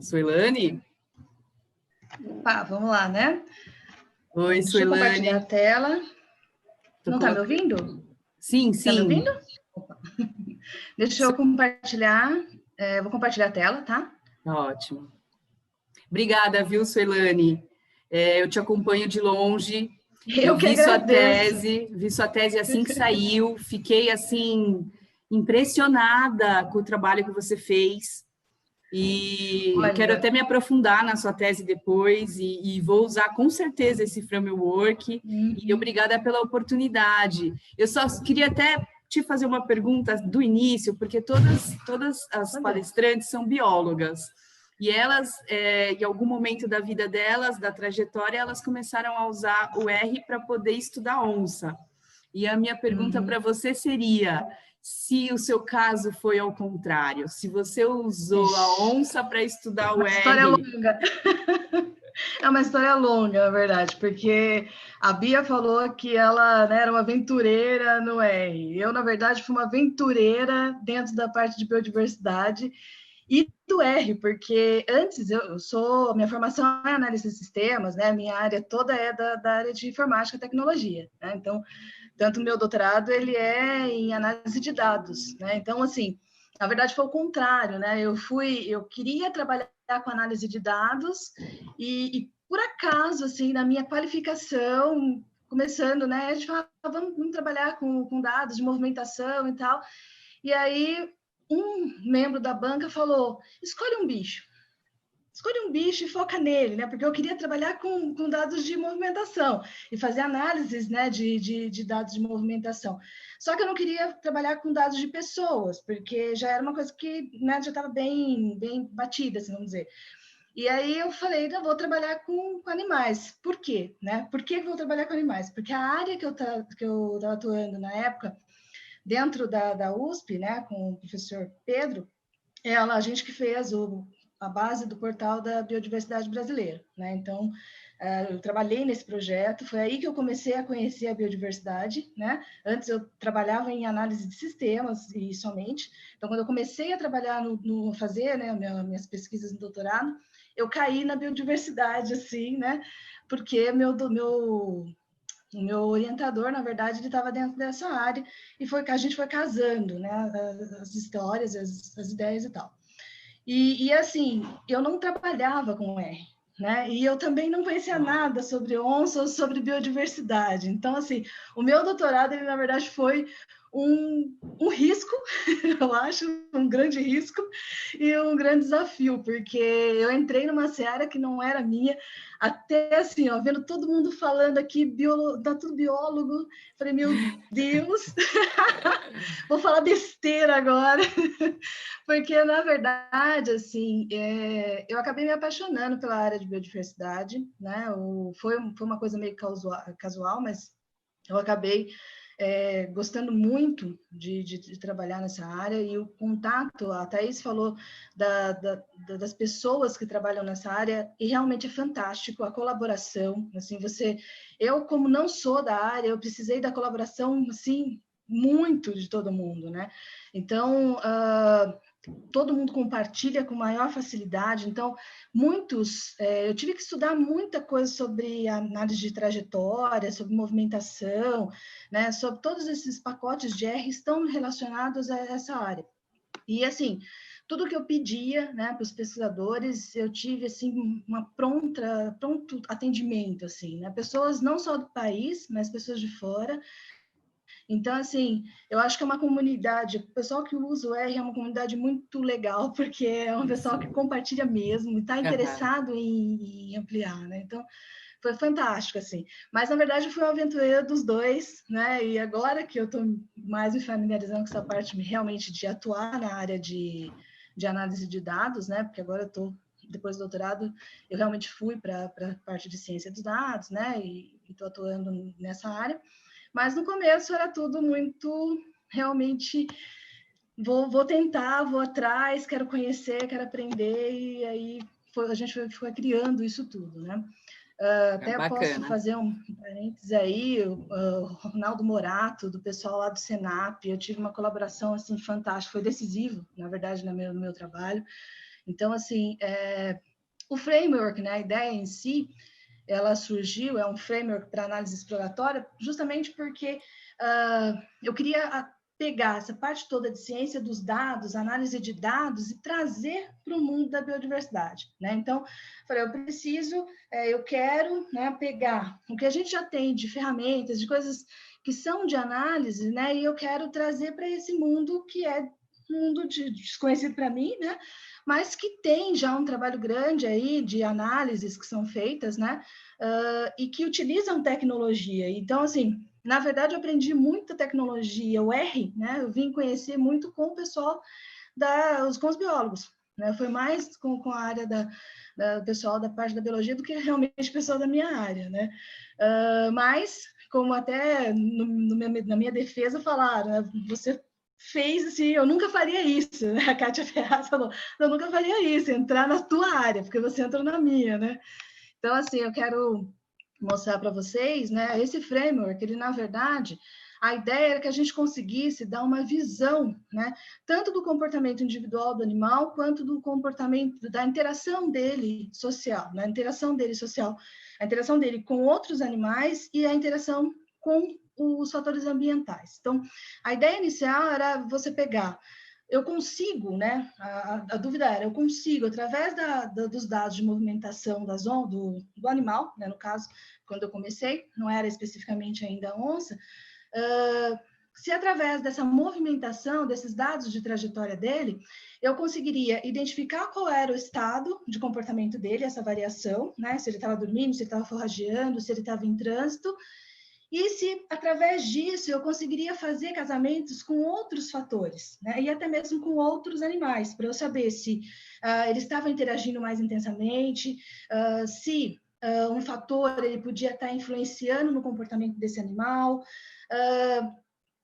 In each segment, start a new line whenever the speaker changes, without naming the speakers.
Suelane?
Opa, vamos lá, né?
Oi,
Deixa eu compartilhar a
Suelane.
tela. Não está me ouvindo?
Sim,
Está me
sim.
ouvindo? Opa. Deixa eu compartilhar. Vou compartilhar a tela, tá?
Ótimo. Obrigada, viu, Suelane? Eu te acompanho de longe.
Eu que agradeço.
Vi sua tese assim que saiu. Fiquei, assim, impressionada com o trabalho que você fez. E quero até me aprofundar na sua tese depois e vou usar com certeza esse framework. E obrigada pela oportunidade. Eu só queria até te fazer uma pergunta do início, porque todas as palestrantes são biólogas. E elas, em algum momento da vida delas, da trajetória, elas começaram a usar o R para poder estudar onça. E a minha pergunta para você seria: se o seu caso foi ao contrário, se você usou a onça para estudar o R.
História longa. É uma história longa, na verdade, porque a Bia falou que ela, né, era uma aventureira no R. Eu, na verdade, fui uma aventureira dentro da parte de biodiversidade e do R, porque antes minha formação é análise de sistemas, né? Minha área toda é da área de informática e tecnologia, né? Então, tanto o meu doutorado ele é em análise de dados, né? Então, assim, na verdade foi o contrário, né? Eu queria trabalhar com análise de dados e por acaso, assim, na minha qualificação, começando, né? A gente falava, vamos trabalhar com dados de movimentação e tal. E aí, um membro da banca falou, escolhe um bicho e foca nele, né? Porque eu queria trabalhar com dados de movimentação e fazer análises, né, de dados de movimentação. Só que eu não queria trabalhar com dados de pessoas, porque já era uma coisa que, né, já estava bem batida, assim, vamos dizer. E aí eu falei, eu vou trabalhar com animais. Por quê? Né? Por que eu vou trabalhar com animais? Porque a área que eu estava atuando na época, dentro da USP, né, com o professor Pedro, a gente que fez a base do portal da biodiversidade brasileira, né? Então, eu trabalhei nesse projeto, foi aí que eu comecei a conhecer a biodiversidade, né? Antes eu trabalhava em análise de sistemas e somente. Então, quando eu comecei a trabalhar fazer, né, minhas pesquisas no doutorado, eu caí na biodiversidade, assim, né? Porque o meu orientador, na verdade, ele estava dentro dessa área e a gente foi casando, né? As histórias, as ideias e tal. E assim, eu não trabalhava com R, né? E eu também não conhecia nada sobre onça ou sobre biodiversidade. Então, assim, o meu doutorado, ele, na verdade, foi um risco, eu acho, um grande risco e um grande desafio, porque eu entrei numa seara que não era minha, até assim, ó, vendo todo mundo falando aqui, tá tudo biólogo, falei, meu Deus, vou falar besteira agora, porque, na verdade, assim, eu acabei me apaixonando pela área de biodiversidade, né? Foi uma coisa meio casual, mas eu acabei gostando muito de trabalhar nessa área e o contato, a Thaís falou das pessoas que trabalham nessa área e realmente é fantástico a colaboração, assim, eu como não sou da área, eu precisei da colaboração, assim, muito de todo mundo, né? Então, todo mundo compartilha com maior facilidade. Então, eu tive que estudar muita coisa sobre análise de trajetória, sobre movimentação, né? Sobre todos esses pacotes de R estão relacionados a essa área. E, assim, tudo que eu pedia, né, para os pesquisadores, eu tive, assim, pronto atendimento, assim, né? Pessoas não só do país, mas pessoas de fora. Então, assim, eu acho que é uma comunidade, o pessoal que usa o R é uma comunidade muito legal, porque é um pessoal que compartilha mesmo, e está interessado em ampliar, né? Então, foi fantástico, assim. Mas, na verdade, eu fui uma aventureira dos dois, né? E agora que eu estou mais me familiarizando com essa parte realmente de atuar na área de análise de dados, né? Porque agora eu estou, depois do doutorado, eu realmente fui para a parte de ciência dos dados, né? E estou atuando nessa área. Mas no começo era tudo muito, realmente, vou tentar, vou atrás, quero conhecer, quero aprender, e aí a gente foi criando isso tudo, né? Até posso fazer um parênteses aí, o Ronaldo Morato, do pessoal lá do Senap, eu tive uma colaboração assim fantástica, foi decisivo, na verdade, no meu trabalho. Então, assim, o framework, né, a ideia em si, ela surgiu, é um framework para análise exploratória, justamente porque eu queria pegar essa parte toda de ciência dos dados, análise de dados, e trazer para o mundo da biodiversidade, né? Então, falei, eu quero, né, pegar o que a gente já tem de ferramentas, de coisas que são de análise, né? E eu quero trazer para esse mundo que é um mundo desconhecido para mim, né? Mas que tem já um trabalho grande aí de análises que são feitas, né? E que utilizam tecnologia. Então, assim, na verdade, eu aprendi muita tecnologia, o R, né? Eu vim conhecer muito com o pessoal, com os biólogos, né? Foi mais com a área da pessoal da parte da biologia do que realmente o pessoal da minha área, né? Mas, como até na minha defesa falaram, né? Você fez assim, eu nunca faria isso, né? A Kátia Ferraz falou, eu nunca faria isso, entrar na tua área, porque você entrou na minha, né? Então, assim, eu quero mostrar para vocês, né? Esse framework, ele, na verdade, a ideia era que a gente conseguisse dar uma visão, né? Tanto do comportamento individual do animal, quanto do comportamento, da interação dele social, né? A interação dele com outros animais e a interação com os fatores ambientais. Então, a ideia inicial era você pegar, eu consigo, né? A dúvida era, eu consigo, através dos dados de movimentação do animal, né? No caso, quando eu comecei, não era especificamente ainda a onça, se através dessa movimentação, desses dados de trajetória dele, eu conseguiria identificar qual era o estado de comportamento dele, essa variação, né? Se ele estava dormindo, se ele estava forrageando, se ele estava em trânsito, e se, através disso, eu conseguiria fazer casamentos com outros fatores, né? E até mesmo com outros animais, para eu saber se ele estava interagindo mais intensamente, se um fator ele podia estar influenciando no comportamento desse animal.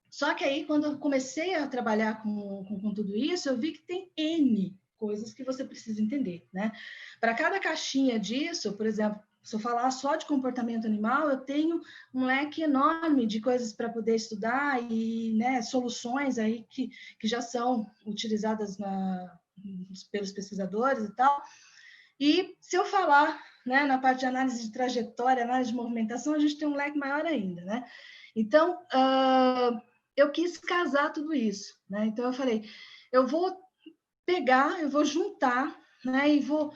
Só que aí, quando eu comecei a trabalhar com tudo isso, eu vi que tem N coisas que você precisa entender, né? Para cada caixinha disso, por exemplo, se eu falar só de comportamento animal, eu tenho um leque enorme de coisas para poder estudar e, né, soluções aí que já são utilizadas pelos pesquisadores e tal. E se eu falar, né, na parte de análise de trajetória, análise de movimentação, a gente tem um leque maior ainda, né? Então, eu quis casar tudo isso, né? Então, eu falei, eu vou pegar, eu vou juntar, né? E vou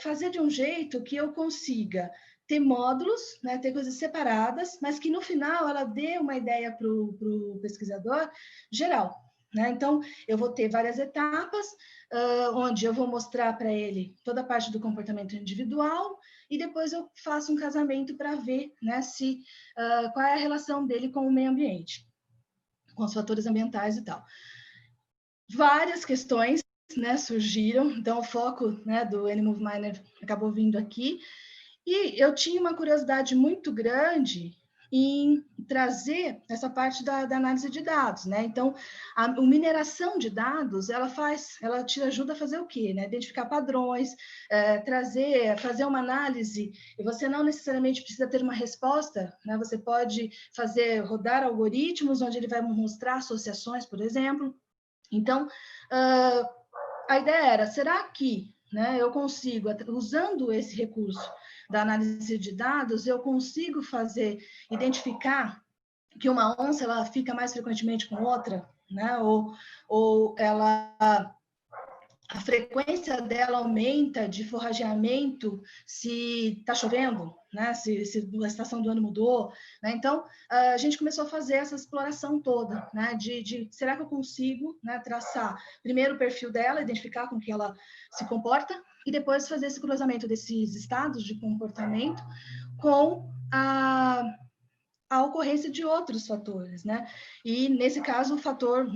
fazer de um jeito que eu consiga ter módulos, né? Ter coisas separadas, mas que no final ela dê uma ideia para o pesquisador geral, né? Então, eu vou ter várias etapas, onde eu vou mostrar para ele toda a parte do comportamento individual e depois eu faço um casamento para ver, né, qual é a relação dele com o meio ambiente, com os fatores ambientais e tal. Várias questões, né, surgiram, então o foco, né, do Animove Miner acabou vindo aqui, e eu tinha uma curiosidade muito grande em trazer essa parte da análise de dados, né? Então, a mineração de dados, ela te ajuda a fazer o quê? Né? Identificar padrões, fazer uma análise, e você não necessariamente precisa ter uma resposta, né? Você pode rodar algoritmos, onde ele vai mostrar associações, por exemplo. Então, a ideia era, será que, né, eu consigo, usando esse recurso da análise de dados, eu consigo identificar que uma onça ela fica mais frequentemente com outra, né? Ou a frequência dela aumenta de forrageamento se está chovendo, né? Se a estação do ano mudou, né? Então, a gente começou a fazer essa exploração toda, né? Será que eu consigo, né, traçar primeiro o perfil dela, identificar com que ela se comporta, e depois fazer esse cruzamento desses estados de comportamento com a ocorrência de outros fatores, né? E, nesse caso, um fator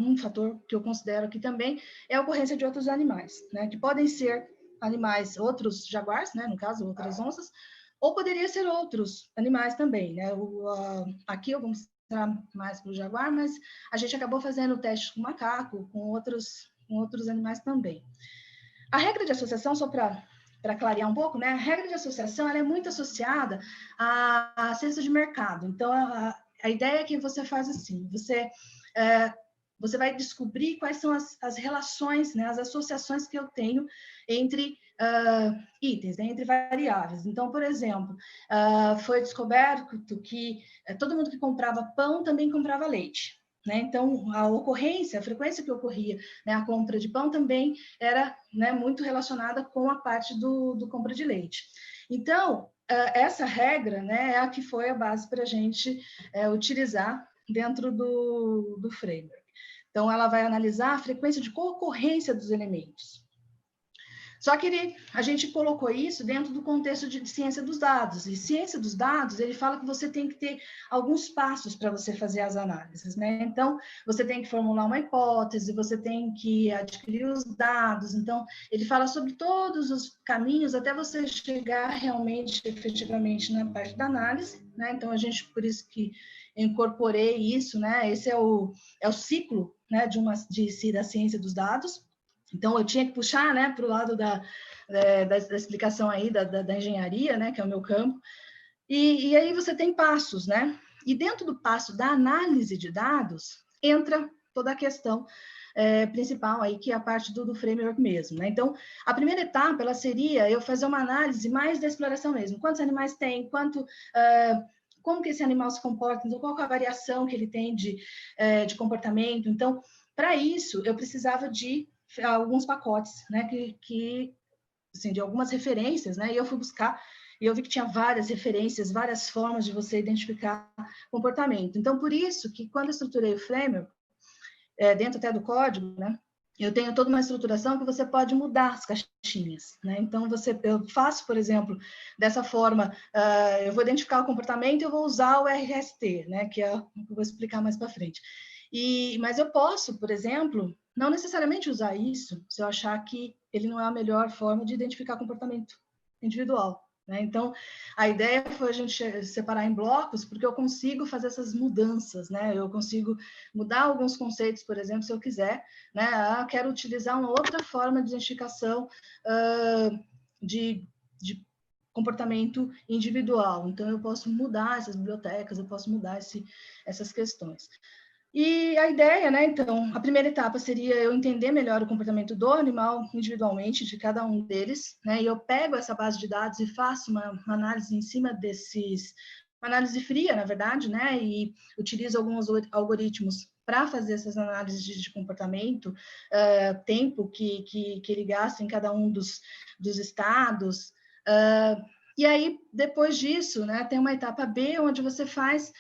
que eu considero aqui também é a ocorrência de outros animais, né? Que podem ser animais, outros jaguares, né? No caso, outras onças, ou poderia ser outros animais também, né? Aqui eu vou mostrar mais para o jaguar, mas a gente acabou fazendo testes com macaco, com outros animais também. A regra de associação, só para clarear um pouco, né? A regra de associação ela é muito associada à ciência de mercado. Então, a ideia é que você faz assim, você você vai descobrir quais são as relações, né, as associações que eu tenho entre itens, né, entre variáveis. Então, por exemplo, foi descoberto que todo mundo que comprava pão também comprava leite. Né? Então, a ocorrência, a frequência que ocorria, né, a compra de pão também era, né, muito relacionada com a parte do compra de leite. Então, essa regra, né, é a que foi a base para a gente utilizar dentro do framework. Então, ela vai analisar a frequência de concorrência dos elementos. Só que a gente colocou isso dentro do contexto de ciência dos dados. E ciência dos dados, ele fala que você tem que ter alguns passos para você fazer as análises, né? Então, você tem que formular uma hipótese, você tem que adquirir os dados. Então, ele fala sobre todos os caminhos até você chegar realmente, efetivamente, na parte da análise, né? Então, a gente, por isso que incorporei isso, né? Esse é o ciclo, né, da ciência dos dados. Então, eu tinha que puxar, né, para o lado da explicação aí da engenharia, né, que é o meu campo. E aí você tem passos, né? E dentro do passo da análise de dados, entra toda a questão principal aí, que é a parte do framework mesmo, né? Então, a primeira etapa, ela seria eu fazer uma análise mais da exploração mesmo. Quantos animais tem? Como que esse animal se comporta? Então, qual é a variação que ele tem de comportamento? Então, para isso, eu precisava de alguns pacotes, né, assim, de algumas referências, né, e eu fui buscar e eu vi que tinha várias referências, várias formas de você identificar comportamento. Então, por isso que quando eu estruturei o framework, dentro até do código, né, eu tenho toda uma estruturação que você pode mudar as caixinhas, né? Então, eu faço, por exemplo, dessa forma, eu vou identificar o comportamento e eu vou usar o RST, né, que é o que eu vou explicar mais para frente. Mas eu posso, por exemplo, não necessariamente usar isso se eu achar que ele não é a melhor forma de identificar comportamento individual, né? Então, a ideia foi a gente separar em blocos, porque eu consigo fazer essas mudanças, né? Eu consigo mudar alguns conceitos, por exemplo, se eu quiser, né? Quero utilizar uma outra forma de identificação de comportamento individual. Então, eu posso mudar essas bibliotecas, eu posso mudar essas questões. E a ideia, né, então, a primeira etapa seria eu entender melhor o comportamento do animal individualmente, de cada um deles, né, e eu pego essa base de dados e faço uma análise em cima uma análise fria, na verdade, né, e utilizo alguns algoritmos para fazer essas análises de comportamento, tempo que ele gasta em cada um dos estados, e aí, depois disso, né, tem uma etapa B, onde você faz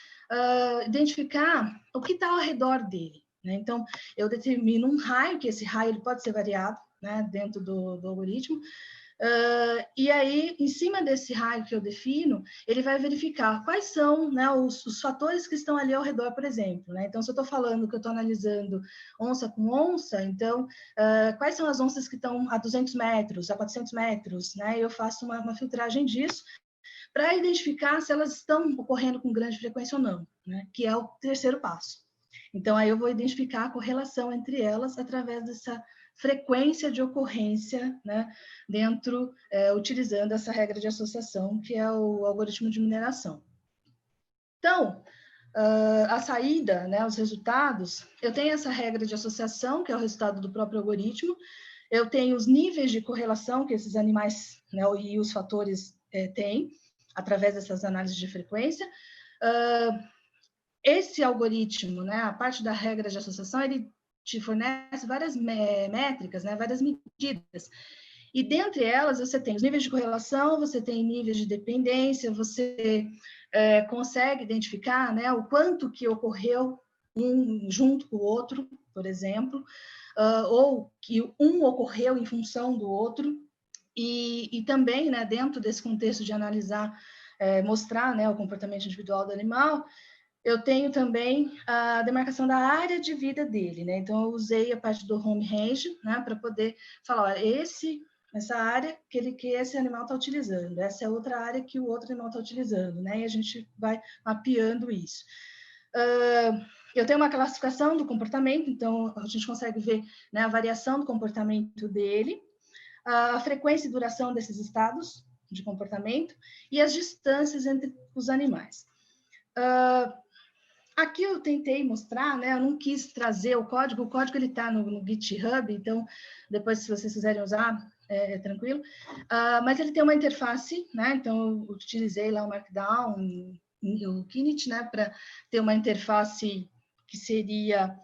identificar o que está ao redor dele, né? Então, eu determino um raio, que esse raio ele pode ser variado, né, dentro do algoritmo, e aí, em cima desse raio que eu defino, ele vai verificar quais são, né, os fatores que estão ali ao redor, por exemplo, né? Então, se eu estou falando que eu estou analisando onça com onça, então, quais são as onças que estão a 200 metros, a 400 metros, né? Eu faço uma filtragem disso, para identificar se elas estão ocorrendo com grande frequência ou não, né? Que é o terceiro passo. Então, aí eu vou identificar a correlação entre elas através dessa frequência de ocorrência, né? Utilizando essa regra de associação, que é o algoritmo de mineração. Então, a saída, né, os resultados, eu tenho essa regra de associação, que é o resultado do próprio algoritmo, eu tenho os níveis de correlação que esses animais, né, e os fatores têm, através dessas análises de frequência. Esse algoritmo, né, a parte da regra de associação, ele te fornece várias métricas, né, várias medidas. E dentre elas, você tem os níveis de correlação, você tem níveis de dependência, você consegue identificar, né, o quanto que ocorreu um junto com o outro, por exemplo, ou que um ocorreu em função do outro. E também, né, dentro desse contexto de analisar, mostrar, né, o comportamento individual do animal, eu tenho também a demarcação da área de vida dele, né? Então, eu usei a parte do home range, né, para poder falar, olha, essa área que esse animal está utilizando, essa é outra área que o outro animal está utilizando, né? E a gente vai mapeando isso. Eu tenho uma classificação do comportamento, então a gente consegue ver, né, a variação do comportamento dele, a frequência e duração desses estados de comportamento e as distâncias entre os animais. Aqui eu tentei mostrar, né? Eu não quis trazer o código ele está no GitHub, então depois, se vocês quiserem usar, é tranquilo. Mas ele tem uma interface, né? Então eu utilizei lá o Markdown, o Kinit, né? Para ter uma interface que seria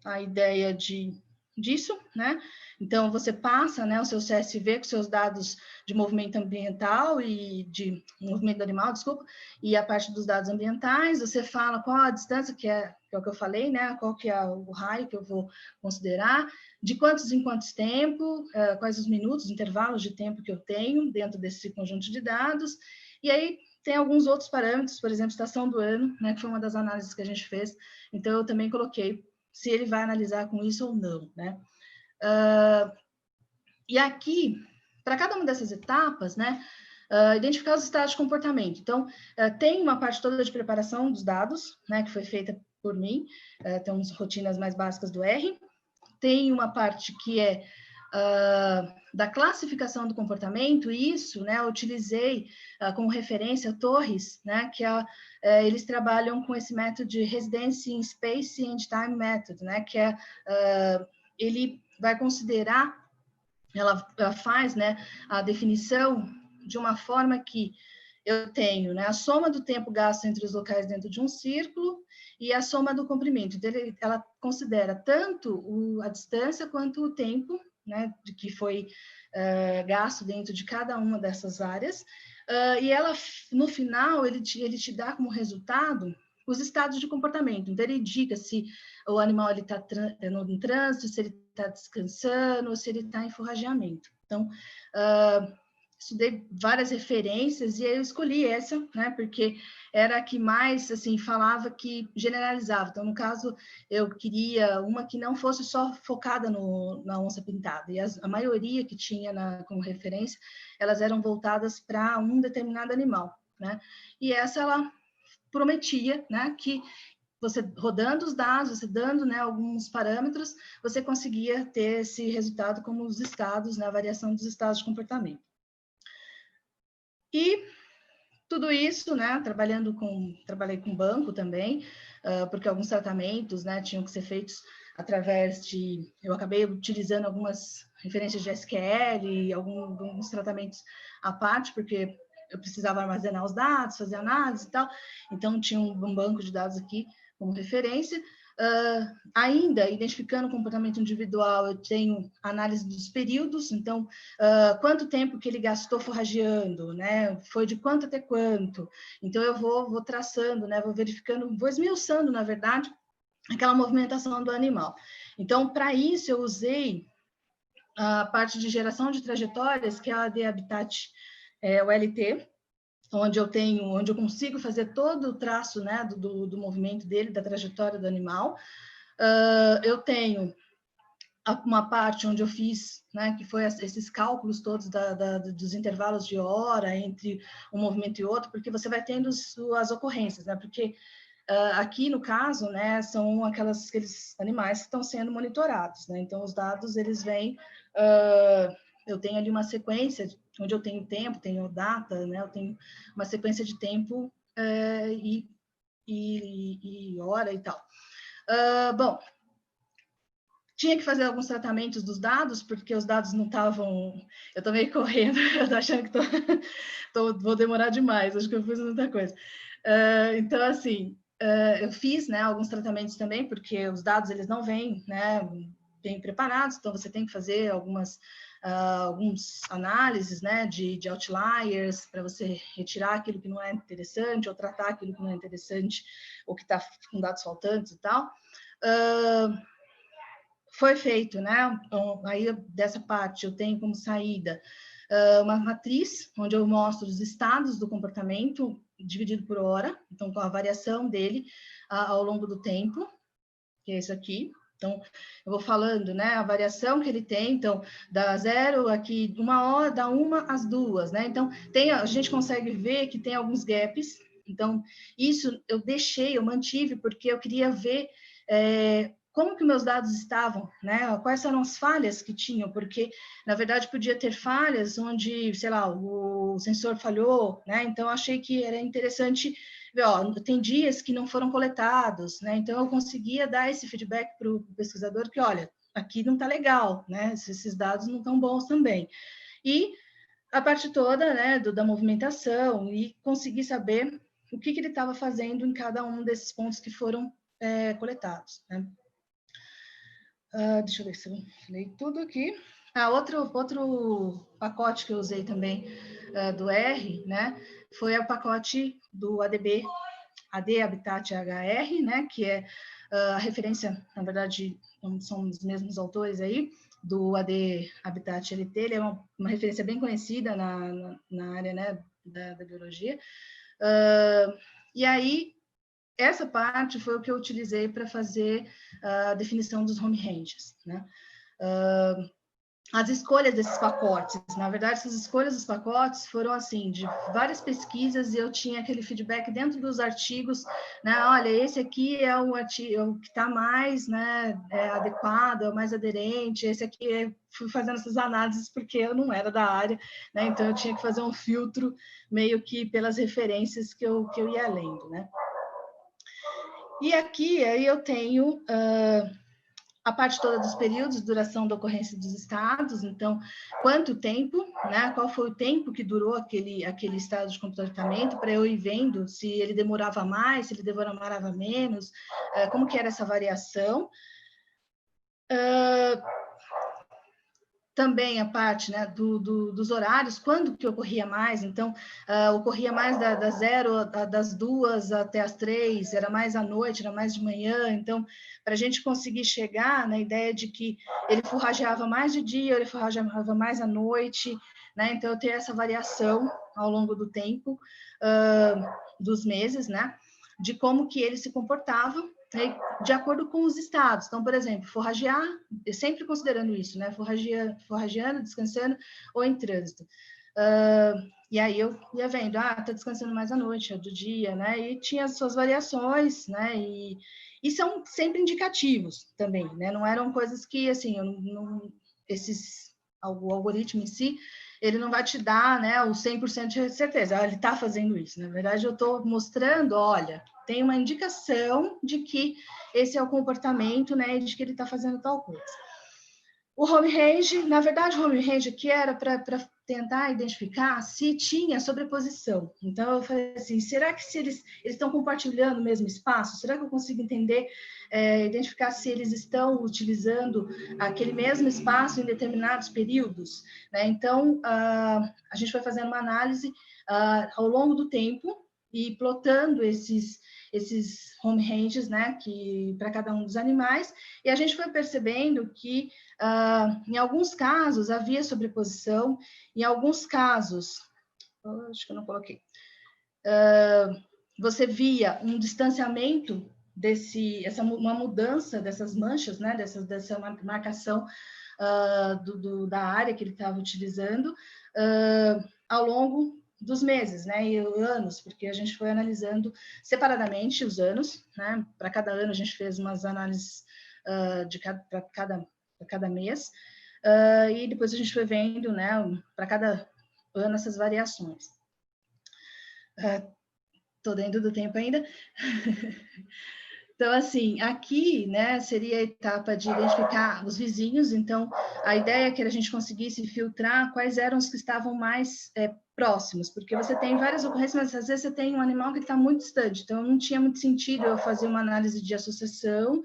a ideia disso, né? Então, você passa, né, o seu CSV com seus dados de movimento ambiental e de movimento animal, desculpa, e a parte dos dados ambientais, você fala qual a distância, que é o que eu falei, né, qual que é o raio que eu vou considerar, de quantos em quantos tempo, quais os minutos, intervalos de tempo que eu tenho dentro desse conjunto de dados, e aí tem alguns outros parâmetros, por exemplo, estação do ano, né, que foi uma das análises que a gente fez, então eu também coloquei se ele vai analisar com isso ou não, né? E aqui, para cada uma dessas etapas, né, identificar os estados de comportamento. Então, tem uma parte toda de preparação dos dados, né, que foi feita por mim, tem umas rotinas mais básicas do R, tem uma parte que é da classificação do comportamento, e isso, né, eu utilizei como referência Torres, né, que eles trabalham com esse método de Residence in Space and Time Method, né, que ele vai considerar, ela faz, né, a definição de uma forma que eu tenho, né, a soma do tempo gasto entre os locais dentro de um círculo e a soma do comprimento. Então, ela considera tanto a distância quanto o tempo, né, de que foi gasto dentro de cada uma dessas áreas, e ela, no final, ele te dá como resultado os estados de comportamento. Então, ele indica se o animal está no trânsito, se ele está descansando, ou se ele está em forrageamento. Então, estudei várias referências e eu escolhi essa, né, porque era a que mais, assim, falava que generalizava. Então, no caso, eu queria uma que não fosse só focada na onça pintada. E a maioria que tinha como referência, elas eram voltadas para um determinado animal, né? E essa, ela prometia, né, que você rodando os dados, você dando, né, alguns parâmetros, você conseguia ter esse resultado como os estados, né, a variação dos estados de comportamento. E tudo isso, né, trabalhei com banco também, porque alguns tratamentos, né, tinham que ser feitos através eu acabei utilizando algumas referências de SQL, alguns tratamentos à parte, porque eu precisava armazenar os dados, fazer análise e tal, então tinha um banco de dados aqui como referência. Ainda identificando o comportamento individual, eu tenho análise dos períodos, então, quanto tempo que ele gastou forrageando, né? Foi de quanto até quanto? Então, eu vou traçando, né? Vou verificando, vou esmiuçando, na verdade, aquela movimentação do animal. Então, para isso, eu usei a parte de geração de trajetórias, que é a AD Habitat OLT, onde eu consigo fazer todo o traço, né, do movimento dele, da trajetória do animal. Eu tenho uma parte onde eu fiz, né, que foi esses cálculos todos dos intervalos de hora entre um movimento e outro, porque você vai tendo as ocorrências, né, porque aqui no caso, né, são aqueles animais que estão sendo monitorados, né, então os dados, eles vêm, eu tenho ali uma sequência onde eu tenho tempo, tenho data, né, eu tenho uma sequência de tempo e hora e tal. Bom, tinha que fazer alguns tratamentos dos dados, porque os dados não estavam... Eu estou meio correndo, eu estou achando que vou demorar demais, acho que eu fiz muita coisa. Então, assim, eu fiz, né, alguns tratamentos também, porque os dados, eles não vêm, né, bem preparados, então você tem que fazer alguns análises, né, de outliers, para você retirar aquilo que não é interessante, ou tratar aquilo que não é interessante, ou que está com dados faltantes e tal. Foi feito, né? Então, aí dessa parte eu tenho como saída uma matriz, onde eu mostro os estados do comportamento dividido por hora, então com a variação dele ao longo do tempo, que é isso aqui. Então, eu vou falando, né, a variação que ele tem, então, da 0 aqui, 1 hora, da 1 às 2, né? Então, a gente consegue ver que tem alguns gaps, então, isso eu mantive, porque eu queria ver como que meus dados estavam, né? Quais eram as falhas que tinham, porque, na verdade, podia ter falhas onde, sei lá, o sensor falhou, né? Então, achei que era interessante ó, tem dias que não foram coletados, né? Então eu conseguia dar esse feedback para o pesquisador que, olha, aqui não está legal, né? Esses dados não estão bons também. E a parte toda, né, da movimentação e conseguir saber o que ele estava fazendo em cada um desses pontos que foram coletados, né? Deixa eu ver se eu falei tudo aqui. Outro pacote que eu usei também do R, né, foi o pacote do AD Habitat HR, né, que é a referência, na verdade, são os mesmos autores aí, do AD Habitat LT, ele é uma referência bem conhecida na área, né, da biologia. E aí, essa parte foi o que eu utilizei para fazer a definição dos home ranges, né? As escolhas desses pacotes, na verdade, essas escolhas dos pacotes foram assim, de várias pesquisas, e eu tinha aquele feedback dentro dos artigos, né? Olha, esse aqui é o artigo que está mais, né, adequado, é o mais aderente, esse aqui fui fazendo essas análises porque eu não era da área, né? Então eu tinha que fazer um filtro meio que pelas referências que eu ia lendo, né? E aqui aí eu tenho a parte toda dos períodos, duração da ocorrência dos estados, então, quanto tempo, né? Qual foi o tempo que durou aquele estado de comportamento, para eu ir vendo se ele demorava mais, se ele demorava menos, como que era essa variação. Também a parte, né, dos horários, quando que ocorria mais, então, ocorria mais das 2 até as 3, era mais à noite, era mais de manhã, então, para a gente conseguir chegar na ideia de que ele forrageava mais de dia, ele forrageava mais à noite, né, então eu tenho essa variação ao longo do tempo, dos meses, né, de como que ele se comportava, de acordo com os estados. Então, por exemplo, forragear, sempre considerando isso, né? Forrageando, descansando ou em trânsito. E aí eu ia vendo, tá descansando mais à noite, do dia, né? E tinha as suas variações, né? E são sempre indicativos também, né? Não eram coisas que, assim, o algoritmo em si, ele não vai te dar, né, o 100% de certeza, ele está fazendo isso. Na verdade, eu estou mostrando, olha, tem uma indicação de que esse é o comportamento, né, de que ele está fazendo tal coisa. O home range, na verdade, o home range aqui era para tentar identificar se tinha sobreposição. Então, eu falei assim, será que se eles estão compartilhando o mesmo espaço? Será que eu consigo entender, identificar se eles estão utilizando aquele mesmo espaço em determinados períodos? Né? Então, a gente foi fazendo uma análise ao longo do tempo e plotando esses home ranges, né, que para cada um dos animais, e a gente foi percebendo que em alguns casos havia sobreposição, em alguns casos, acho que eu não coloquei, você via um distanciamento uma mudança dessas manchas, né, dessa marcação da área que ele estava utilizando ao longo dos meses, né, e anos, porque a gente foi analisando separadamente os anos, né, para cada ano a gente fez umas análises para cada mês, e depois a gente foi vendo, né, para cada ano essas variações. Estou dentro do tempo ainda. Então, assim, aqui, né, seria a etapa de identificar os vizinhos. Então, a ideia é que a gente conseguisse filtrar quais eram os que estavam mais próximos, porque você tem várias ocorrências, mas às vezes você tem um animal que está muito distante. Então, não tinha muito sentido eu fazer uma análise de associação,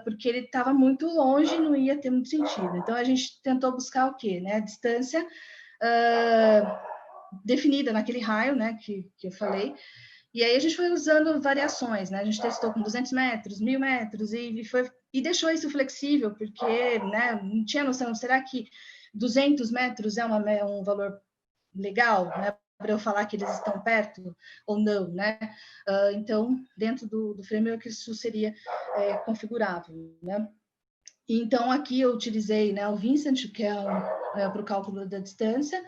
porque ele estava muito longe e não ia ter muito sentido. Então, a gente tentou buscar o quê? Né? A distância definida naquele raio, né, que eu falei. E aí a gente foi usando variações, né? A gente testou com 200 metros, 1.000 metros, e deixou isso flexível, porque, né, não tinha noção, será que 200 metros é um valor legal, né? Para eu falar que eles estão perto ou não, né? Então, dentro do framework, isso seria configurável, né? Então, aqui eu utilizei, né, o Vincent, que é para o cálculo da distância.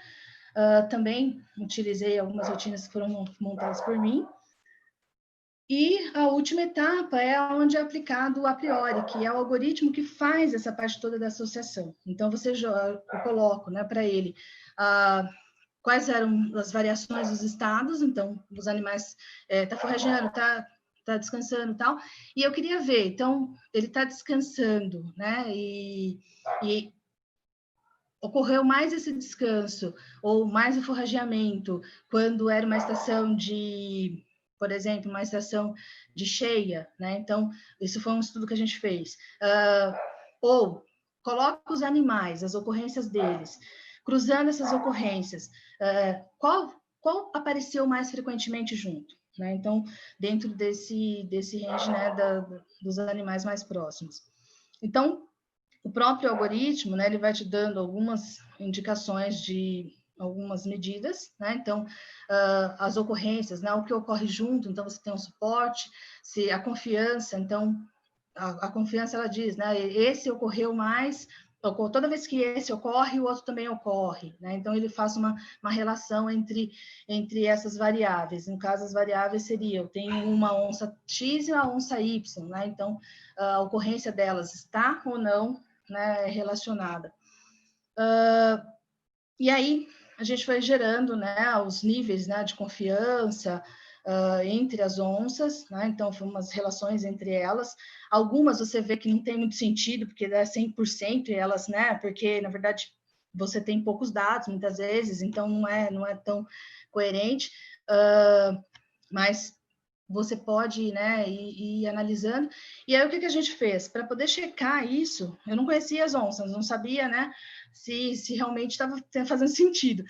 Também utilizei algumas rotinas que foram montadas por mim. E a última etapa é onde é aplicado o a priori, que é o algoritmo que faz essa parte toda da associação. Então, eu coloco, né, para ele quais eram as variações dos estados, então, os animais tá forragendo, tá descansando e tal, e eu queria ver, então, ele está descansando, né, e ocorreu mais esse descanso, ou mais o forrageamento, quando era uma estação de, por exemplo, uma estação de cheia, né, então, isso foi um estudo que a gente fez, ou coloca os animais, as ocorrências deles, cruzando essas ocorrências, qual apareceu mais frequentemente junto? Né? Então, dentro desse range, né, dos animais mais próximos. Então, o próprio algoritmo, né, ele vai te dando algumas indicações de algumas medidas, né? Então, as ocorrências, né, o que ocorre junto, então você tem um suporte, se a confiança, então, a confiança, ela diz, né, esse ocorreu mais, toda vez que esse ocorre, o outro também ocorre, né? Então, ele faz uma relação entre essas variáveis. No caso, as variáveis seriam, eu tenho uma onça X e uma onça Y, né? Então, a ocorrência delas está ou não, né, relacionada. E aí, a gente foi gerando, né, os níveis, né, de confiança entre as onças, né? Então, foram umas relações entre elas. Algumas você vê que não tem muito sentido, porque é 100% elas, né? Porque, na verdade, você tem poucos dados, muitas vezes, então não é tão coerente, mas você pode, né, ir analisando. E aí, o que a gente fez? Para poder checar isso, eu não conhecia as onças, não sabia, né, se realmente estava fazendo sentido.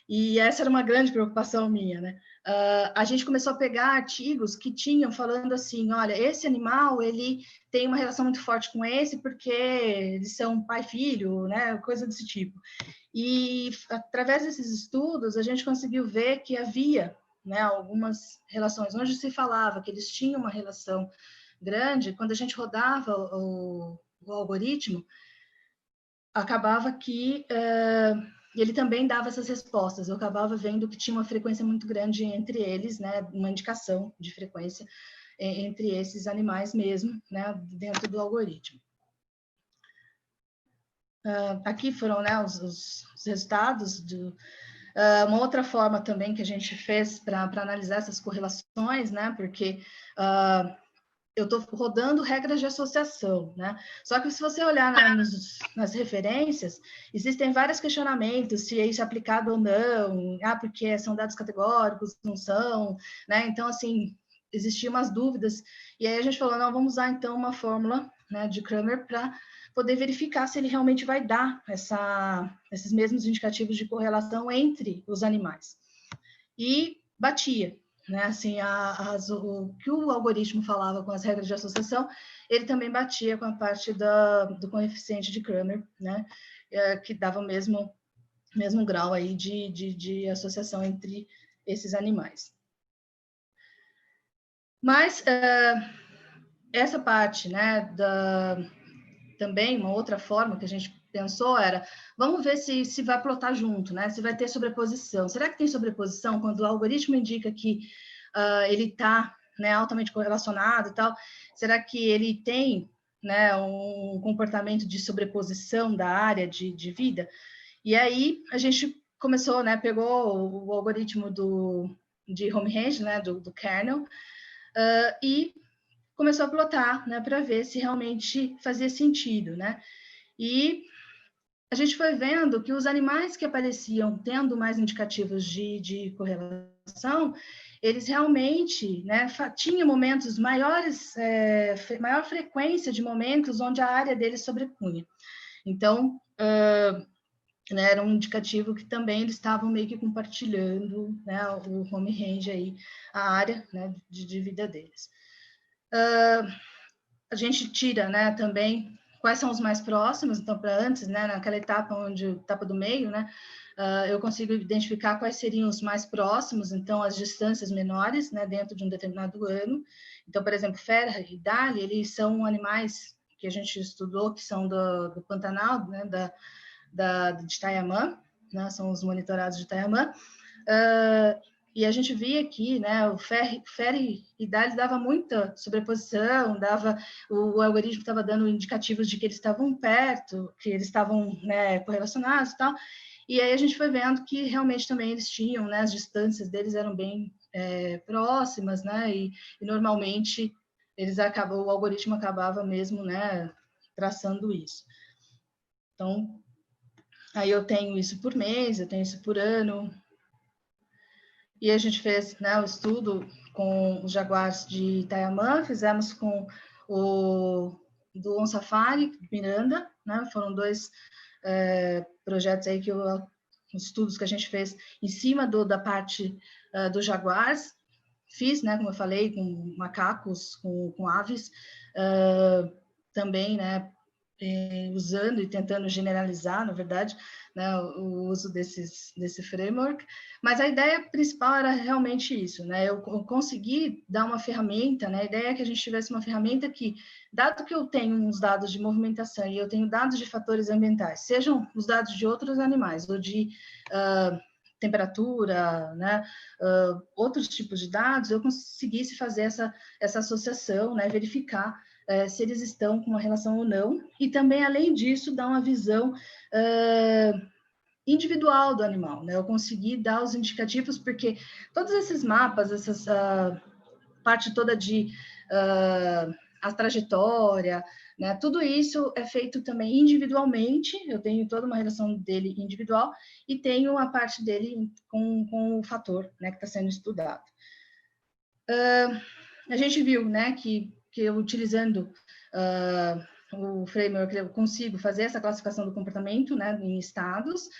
E essa era uma grande preocupação minha, né? A gente começou a pegar artigos que tinham falando assim, olha, esse animal, ele tem uma relação muito forte com esse porque eles são pai e filho, né, coisa desse tipo. E através desses estudos, a gente conseguiu ver que havia, né, algumas relações onde se falava que eles tinham uma relação grande. Quando a gente rodava o algoritmo, acabava que ele também dava essas respostas. Eu acabava vendo que tinha uma frequência muito grande entre eles, né, uma indicação de frequência entre esses animais mesmo, né, dentro do algoritmo. Aqui foram, né, os resultados uma outra forma também que a gente fez para analisar essas correlações, né? Porque eu estou rodando regras de associação, né? Só que se você olhar nas referências, existem vários questionamentos se isso é aplicado ou não, porque são dados categóricos, não são, né? Então, assim, existiam umas dúvidas, e aí a gente falou, não, vamos usar então uma fórmula, né, de Cramer para poder verificar se ele realmente vai dar esses mesmos indicativos de correlação entre os animais. E batia, né? Assim, o que o algoritmo falava com as regras de associação, ele também batia com a parte do coeficiente de Cramer, né? Que dava o mesmo grau aí de associação entre esses animais. Mas essa parte, né, também uma outra forma que a gente pensou era, vamos ver se vai plotar junto, né? Se vai ter sobreposição. Será que tem sobreposição quando o algoritmo indica que ele está, né, altamente correlacionado e tal? Será que ele tem, né, um comportamento de sobreposição da área de vida? E aí a gente começou, né, pegou o algoritmo de home range, né, do kernel, e começou a plotar, né, para ver se realmente fazia sentido, né? E a gente foi vendo que os animais que apareciam tendo mais indicativos de correlação, eles realmente, né, tinham momentos maiores, maior frequência de momentos onde a área deles sobrepunha. Então, né, era um indicativo que também eles estavam meio que compartilhando, né, o home range aí, a área, né, de vida deles. A gente tira, né, também quais são os mais próximos, então, para antes, né, naquela etapa do meio, né, eu consigo identificar quais seriam os mais próximos, então, as distâncias menores, né, dentro de um determinado ano. Então, por exemplo, Ferra e Dali, eles são animais que a gente estudou, que são do Pantanal, né, de Itaiamã, né, são os monitorados de Itaiamã, e a gente via aqui, né, o Ferri e Dali dava muita sobreposição, o algoritmo estava dando indicativos de que eles estavam perto, que eles estavam, né, correlacionados e tal, E aí a gente foi vendo que realmente também eles tinham, né, as distâncias deles eram bem próximas, né, e normalmente o algoritmo acabava mesmo, né, traçando isso. Então, aí eu tenho isso por mês, eu tenho isso por ano. E a gente fez, né, o estudo com os jaguares de Itaiamã, fizemos com o do On Safari, Miranda, né, foram 2 projetos aí estudos que a gente fez em cima da parte dos jaguares. Fiz, né, como eu falei, com macacos, com aves, também, né, usando e tentando generalizar, na verdade, né, o uso desse framework, mas a ideia principal era realmente isso, né, eu consegui dar uma ferramenta, né, a ideia é que a gente tivesse uma ferramenta que, dado que eu tenho uns dados de movimentação e eu tenho dados de fatores ambientais, sejam os dados de outros animais ou de temperatura, né, outros tipos de dados, eu conseguisse fazer essa associação, né, verificar se eles estão com uma relação ou não, e também, além disso, dar uma visão individual do animal, né? Eu consegui dar os indicativos, porque todos esses mapas, essa parte toda de a trajetória, né? Tudo isso é feito também individualmente, eu tenho toda uma relação dele individual, e tenho a parte dele com o fator, né, que está sendo estudado. A gente viu, né, que eu utilizando o framework, eu consigo fazer essa classificação do comportamento, né, em estados,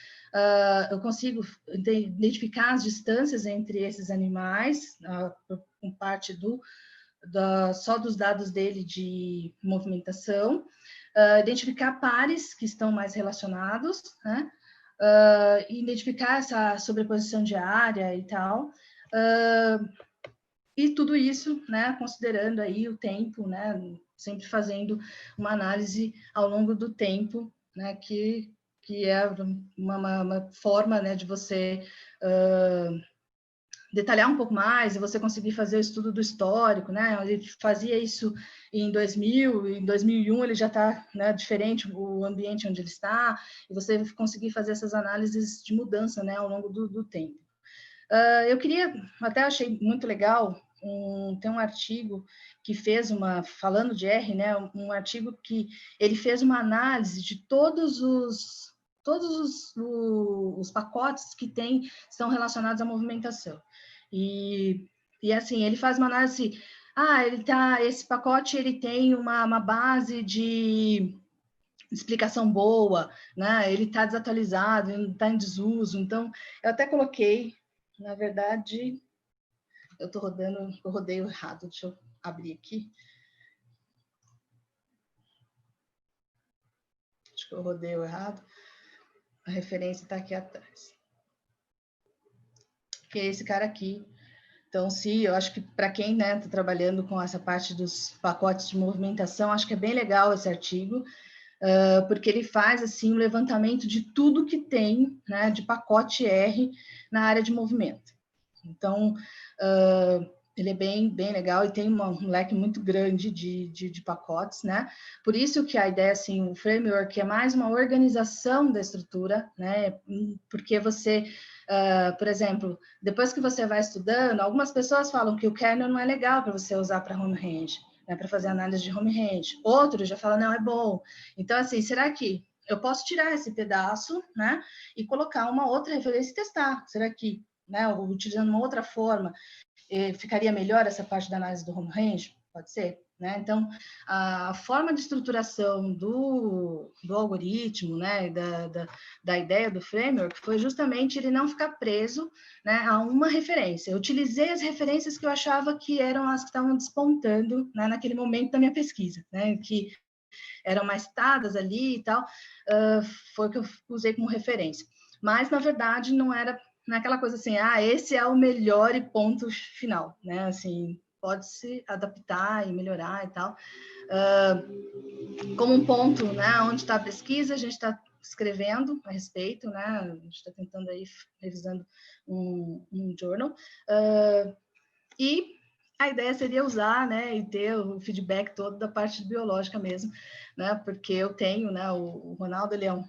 eu consigo identificar as distâncias entre esses animais, com parte só dos dados dele de movimentação, identificar pares que estão mais relacionados, né, identificar essa sobreposição de área e tal, e tudo isso, né, considerando aí o tempo, né, sempre fazendo uma análise ao longo do tempo, né, que é uma forma, né, de você detalhar um pouco mais e você conseguir fazer o estudo do histórico, né, ele fazia isso em 2000, em 2001 ele já está, né, diferente o ambiente onde ele está, e você conseguir fazer essas análises de mudança, né, ao longo do tempo. Eu queria, até achei muito legal, tem um artigo que fez falando de R, né, um artigo que ele fez uma análise de todos os pacotes que são relacionados à movimentação. E assim, ele faz uma análise, esse pacote ele tem uma base de explicação boa, né, ele está desatualizado, ele está em desuso, então eu até coloquei, na verdade, eu rodei errado, deixa eu abrir aqui. Acho que eu rodei errado. A referência está aqui atrás. Que é esse cara aqui. Então, eu acho que para quem, né, está trabalhando com essa parte dos pacotes de movimentação, acho que é bem legal esse artigo, porque ele faz assim um levantamento de tudo que tem, né, de pacote R na área de movimento. Então, ele é bem legal e tem um leque muito grande de pacotes, né? Por isso que a ideia, assim, o framework é mais uma organização da estrutura, né? Porque você, por exemplo, depois que você vai estudando, algumas pessoas falam que o kernel não é legal para você usar para home range, né? Para fazer análise de home range. Outros já falam, não, é bom. Então, assim, será que eu posso tirar esse pedaço, né? E colocar uma outra referência e testar? Será que, né, utilizando uma outra forma, ficaria melhor essa parte da análise do home range? Pode ser, né? Então, a forma de estruturação do algoritmo, né, da ideia do framework foi justamente ele não ficar preso, né, a uma referência. Eu utilizei as referências que eu achava que eram as que estavam despontando, né, naquele momento da minha pesquisa, né, que eram mais citadas ali e tal, foi o que eu usei como referência. Mas, na verdade, não era naquela coisa assim, esse é o melhor e ponto final, né? Assim, pode-se adaptar e melhorar e tal. Como um ponto, né, onde está a pesquisa, a gente está escrevendo a respeito, né? A gente está tentando aí, revisando um journal. E a ideia seria usar, né, e ter o feedback todo da parte biológica mesmo, né? Porque eu tenho, né, o Ronaldo, ele é um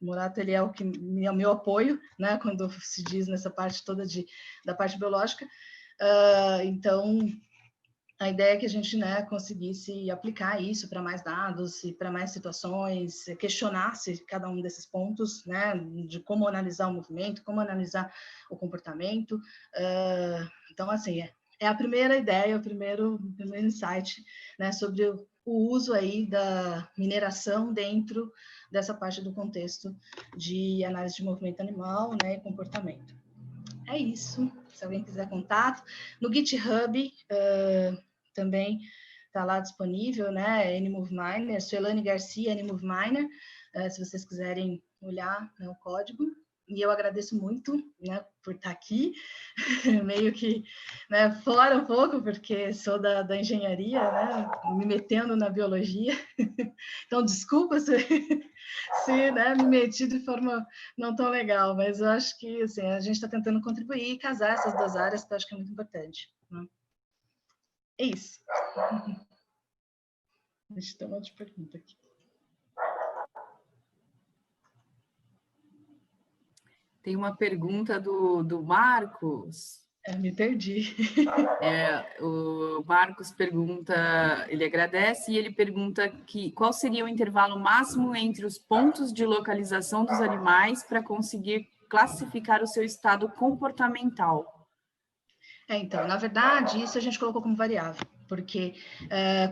O Murato, ele é o meu apoio, né, quando se diz nessa parte toda da parte biológica. Então, a ideia é que a gente, né, conseguisse aplicar isso para mais dados e para mais situações, questionasse cada um desses pontos, né, de como analisar o movimento, como analisar o comportamento. Então, assim, é a primeira ideia, o primeiro insight, né, sobre o uso aí da mineração dentro dessa parte do contexto de análise de movimento animal, né, e comportamento. É isso. Se alguém quiser contato, no GitHub também está lá disponível, né, NMoveMiner, Suelane Garcia, NMoveMiner, se vocês quiserem olhar, né, o código. E eu agradeço muito, né, por estar aqui, meio que, né, fora um pouco, porque sou da engenharia, né, me metendo na biologia. Então, desculpa se né, me meti de forma não tão legal, mas eu acho que assim, a gente está tentando contribuir e casar essas duas áreas, que eu acho que é muito importante. Né? É isso. Deixa eu ter uma outra pergunta aqui.
Tem uma pergunta do Marcos.
Me perdi.
O Marcos pergunta, ele agradece e ele pergunta qual seria o intervalo máximo entre os pontos de localização dos animais para conseguir classificar o seu estado comportamental.
Então, na verdade, isso a gente colocou como variável, porque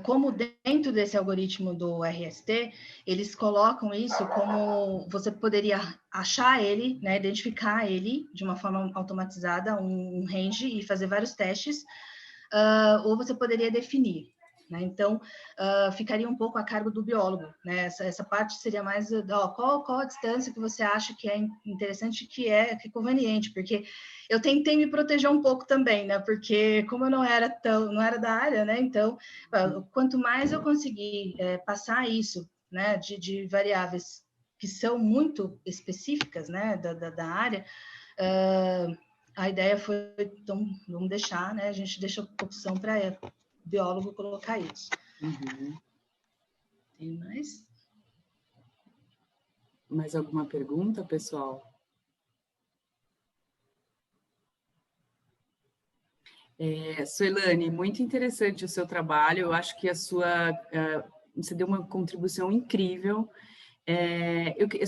como dentro desse algoritmo do RST, eles colocam isso como você poderia achar ele, né, identificar ele de uma forma automatizada, um range, e fazer vários testes, ou você poderia definir. Né? Então, ficaria um pouco a cargo do biólogo. Né? Essa parte seria mais, qual a distância que você acha que é interessante, que é conveniente, porque eu tentei me proteger um pouco também, né? Porque como eu não era da área, né? Então, quanto mais eu conseguir passar isso, né, de variáveis que são muito específicas, né, da área, a ideia foi, então, vamos deixar, né? A gente deixa a opção para biólogo colocar isso.
Uhum.
Tem mais?
Mais alguma pergunta, pessoal? Suelane, muito interessante o seu trabalho. Eu acho que você deu uma contribuição incrível.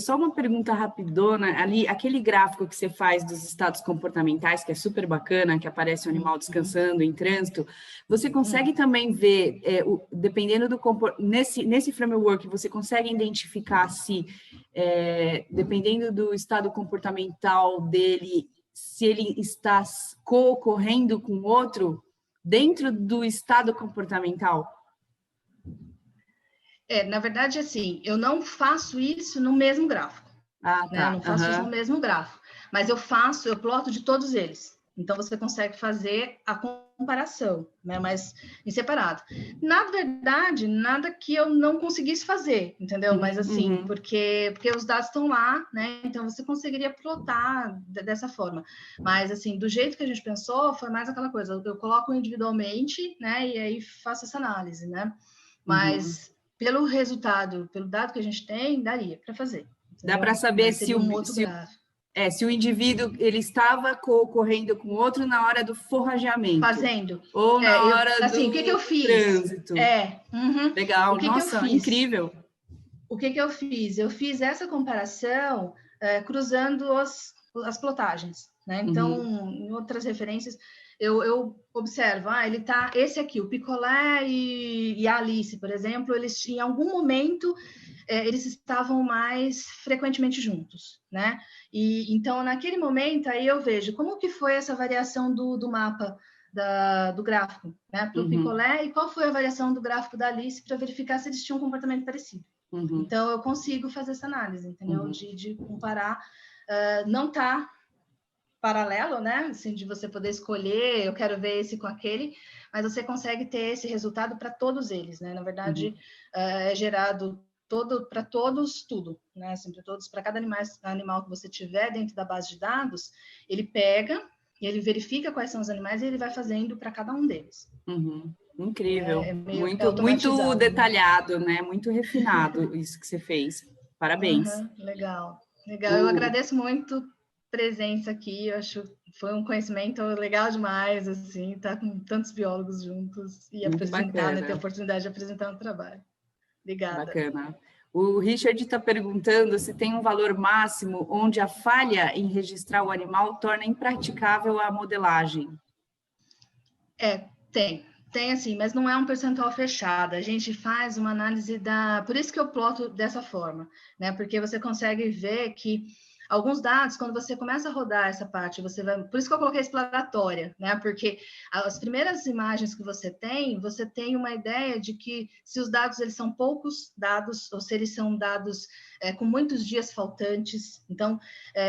Só uma pergunta rapidona, ali, aquele gráfico que você faz dos estados comportamentais, que é super bacana, que aparece o animal descansando em trânsito, você consegue também ver, dependendo do nesse framework, você consegue identificar se, dependendo do estado comportamental dele, se ele está co-ocorrendo com outro dentro do estado comportamental?
Na verdade, assim, eu não faço isso no mesmo gráfico.
Ah, tá.
Né? Não faço isso no mesmo gráfico. Mas eu ploto de todos eles. Então, você consegue fazer a comparação, né? Mas em separado. Na verdade, nada que eu não conseguisse fazer, entendeu? Mas assim, porque os dados estão lá, né? Então, você conseguiria plotar dessa forma. Mas, assim, do jeito que a gente pensou, foi mais aquela coisa. Eu coloco individualmente, né? E aí faço essa análise, né? Mas... pelo resultado, pelo dado que a gente tem, daria para fazer. Entendeu?
Dá para saber se o indivíduo ele estava correndo com outro na hora do forrageamento.
Fazendo.
Ou na hora
assim,
do
o que eu fiz?
trânsito.
O
Legal,
que
nossa,
que eu fiz?
Incrível.
O que eu fiz? Eu fiz essa comparação cruzando as plotagens. Né? Então, em outras referências, eu observo, ele tá, esse aqui, o Picolé e a Alice, por exemplo, eles em algum momento eles estavam mais frequentemente juntos, né? E então naquele momento aí eu vejo como que foi essa variação do mapa do gráfico, né? Para o Picolé, e qual foi a variação do gráfico da Alice para verificar se eles tinham um comportamento parecido. Então eu consigo fazer essa análise, entendeu? De comparar, não tá paralelo, né? Assim, de você poder escolher, eu quero ver esse com aquele, mas você consegue ter esse resultado para todos eles, né? Na verdade, é gerado para todos tudo, né? Assim, para todos, para cada animal que você tiver dentro da base de dados, ele pega e ele verifica quais são os animais e ele vai fazendo para cada um deles.
Incrível, muito detalhado, né? Muito refinado isso que você fez. Parabéns.
Legal. Legal, eu agradeço muito a presença aqui, eu acho que foi um conhecimento legal demais, assim, estar com tantos biólogos juntos e
Muito
apresentar, né, ter a
bacana.
oportunidade de apresentar um trabalho. Obrigada.
Bacana. O Richard está perguntando se tem um valor máximo onde a falha em registrar o animal torna impraticável a modelagem.
Tem assim, mas não é um percentual fechado. A gente faz uma análise da. Por isso que eu ploto dessa forma, né? Porque você consegue ver que alguns dados, quando você começa a rodar essa parte, você vai. Por isso que eu coloquei exploratória, né? Porque as primeiras imagens que você tem uma ideia de que se os dados eles são poucos dados, ou se eles são dados com muitos dias faltantes. Então,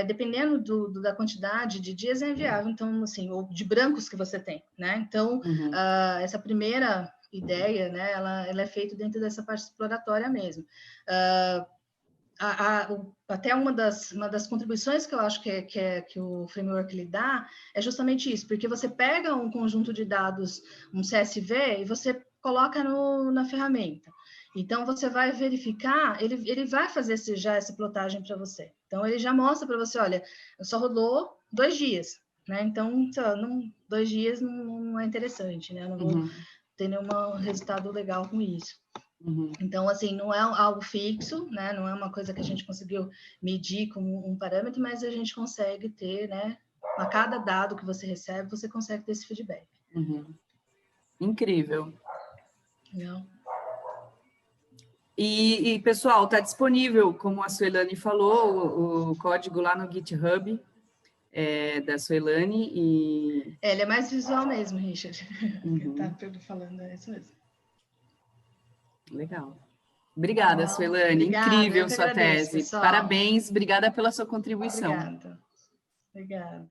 dependendo da quantidade de dias, é inviável. Então, assim, ou de brancos que você tem, né? Então, essa primeira ideia, né? Ela é feita dentro dessa parte exploratória mesmo. Até uma das contribuições que eu acho que o framework lhe dá é justamente isso, porque você pega um conjunto de dados, um CSV, e você coloca na ferramenta. Então, você vai verificar, ele vai fazer essa plotagem para você. Então, ele já mostra para você, olha, só rodou 2 dias, né? Então, 2 dias não é interessante, né? Eu não vou ter nenhum resultado legal com isso. Então, assim, não é algo fixo, né? Não é uma coisa que a gente conseguiu medir como um parâmetro, mas a gente consegue ter, né? A cada dado que você recebe, você consegue ter esse feedback.
Incrível.
Não.
E pessoal, está disponível, como a Suelane falou, o código lá no GitHub da Suelane.
Ele é mais visual mesmo, Richard. Tá falando, é isso mesmo.
Legal. Obrigada, Suelane.
Obrigada,
incrível
eu que
sua
agradeço,
tese.
pessoal.
Parabéns, obrigada pela sua contribuição.
Obrigada.